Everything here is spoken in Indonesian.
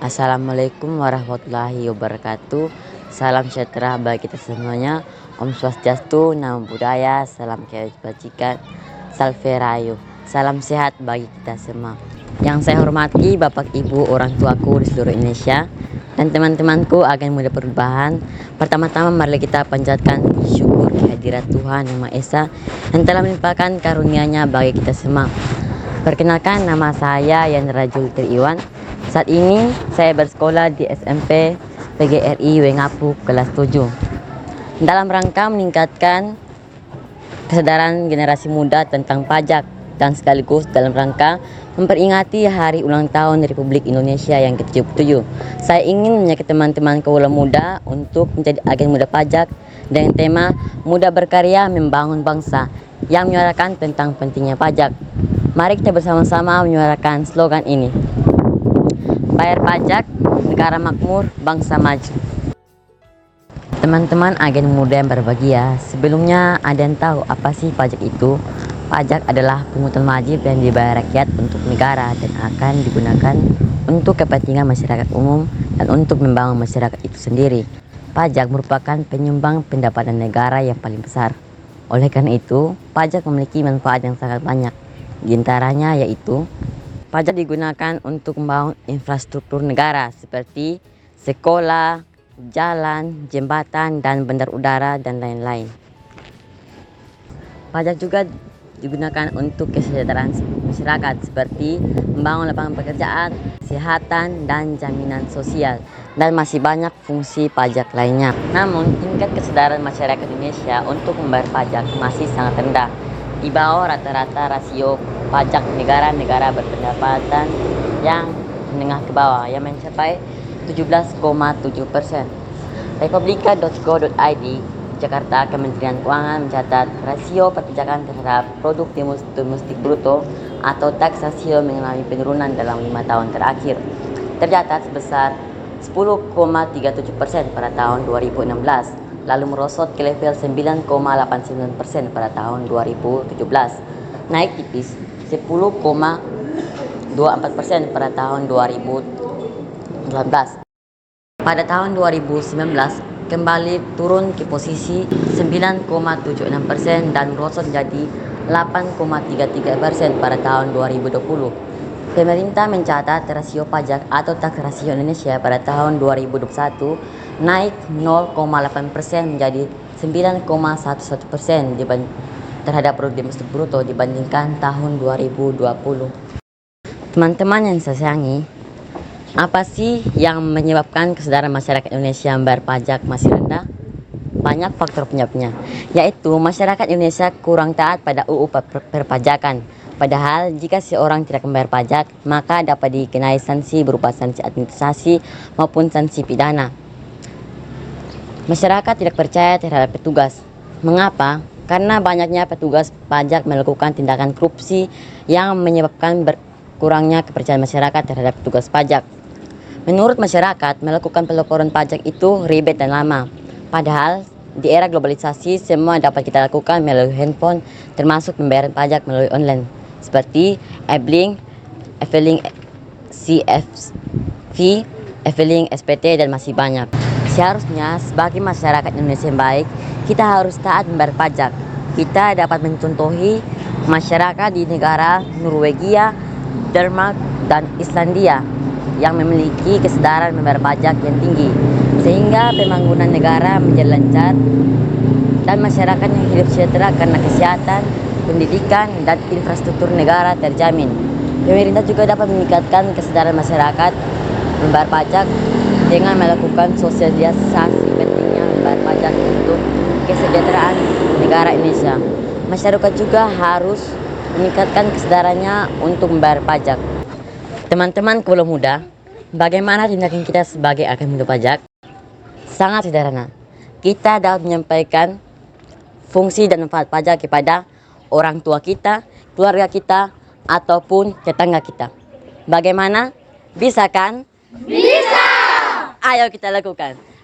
Assalamualaikum warahmatullahi wabarakatuh. Salam sejahtera bagi kita semuanya. Om Swastiastu, Namo Buddhaya, salam kebajikan, salve rayo. Salam sehat bagi kita semua. Yang saya hormati Bapak Ibu orang tuaku di seluruh Indonesia dan teman-temanku agen muda perubahan. Pertama-tama mari kita panjatkan syukur kehadirat Tuhan Yang Maha Esa yang telah melimpahkan karunia-Nya bagi kita semua. Perkenalkan, nama saya Yan Rajul Triiwan. Saat ini saya bersekolah di SMP PGRI Wengapu kelas 7. Dalam rangka meningkatkan kesadaran generasi muda tentang pajak dan sekaligus dalam rangka memperingati hari ulang tahun Republik Indonesia yang ke-77. Saya ingin mengajak teman-teman kaula muda untuk menjadi agen muda pajak dengan tema Muda Berkarya Membangun Bangsa yang menyuarakan tentang pentingnya pajak. Mari kita bersama-sama menyuarakan slogan ini. Bayar pajak, negara makmur, bangsa maju. Teman-teman agen muda yang berbahagia, sebelumnya ada yang tahu apa sih pajak itu? Pajak adalah pungutan wajib yang dibayar rakyat untuk negara dan akan digunakan untuk kepentingan masyarakat umum dan untuk membangun masyarakat itu sendiri. Pajak merupakan penyumbang pendapatan negara yang paling besar. Oleh karena itu, pajak memiliki manfaat yang sangat banyak. Di antaranya yaitu pajak digunakan untuk membangun infrastruktur negara seperti sekolah, jalan, jembatan, dan bandar udara, dan lain-lain. Pajak juga digunakan untuk kesejahteraan masyarakat seperti membangun lapangan pekerjaan, kesehatan, dan jaminan sosial, dan masih banyak fungsi pajak lainnya. Namun, tingkat kesadaran masyarakat Indonesia untuk membayar pajak masih sangat rendah, di bawah rata-rata rasio pajak negara-negara berpendapatan yang menengah ke bawah yang mencapai 17,7%. Republika.go.id Jakarta, Kementerian Keuangan mencatat rasio perpajakan terhadap produk domestik bruto atau tax rasio mengalami penurunan dalam 5 tahun terakhir. Tercatat sebesar 10,37% pada tahun 2016, lalu merosot ke level 9,89% pada tahun 2017, naik tipis 10,24% pada tahun 2018. Pada tahun 2019 kembali turun ke posisi 9,76% dan merosot menjadi 8,33% pada tahun 2020. Pemerintah mencatat rasio pajak atau tax rasio Indonesia pada tahun 2021 naik 0,8% menjadi 9,11% terhadap produk domestik bruto dibandingkan tahun 2020. Teman-teman yang saya sayangi, apa sih yang menyebabkan kesadaran masyarakat Indonesia membayar pajak masih rendah? Banyak faktor penyebabnya, yaitu masyarakat Indonesia kurang taat pada UU perpajakan. Padahal jika seorang tidak membayar pajak, maka dapat dikenai sanksi berupa sanksi administrasi maupun sanksi pidana. Masyarakat tidak percaya terhadap petugas. Mengapa? Karena banyaknya petugas pajak melakukan tindakan korupsi yang menyebabkan berkurangnya kepercayaan masyarakat terhadap petugas pajak. Menurut masyarakat, melakukan pelaporan pajak itu ribet dan lama. Padahal di era globalisasi semua dapat kita lakukan melalui handphone, termasuk pembayaran pajak melalui online seperti e-filing, CFV, e-filing, SPT, dan masih banyak. Seharusnya sebagai masyarakat Indonesia yang baik, kita harus taat membayar pajak. Kita dapat mencontohi masyarakat di negara Norwegia, Denmark, dan Islandia yang memiliki kesadaran membayar pajak yang tinggi, sehingga pembangunan negara menjadi lancar dan masyarakat yang hidup sejahtera karena kesehatan, pendidikan, dan infrastruktur negara terjamin. Pemerintah juga dapat meningkatkan kesadaran masyarakat membayar pajak dengan melakukan sosialisasi pentingnya membayar pajak untuk kesejahteraan negara Indonesia. Masyarakat juga harus meningkatkan kesadarannya untuk membayar pajak. Teman-teman kaula muda, bagaimana tindakan kita sebagai agen muda pajak? Sangat sederhana. Kita dapat menyampaikan fungsi dan manfaat pajak kepada orang tua kita, keluarga kita, ataupun tetangga kita. Bagaimana? Bisa kan? Bisa! Ayo kita lakukan.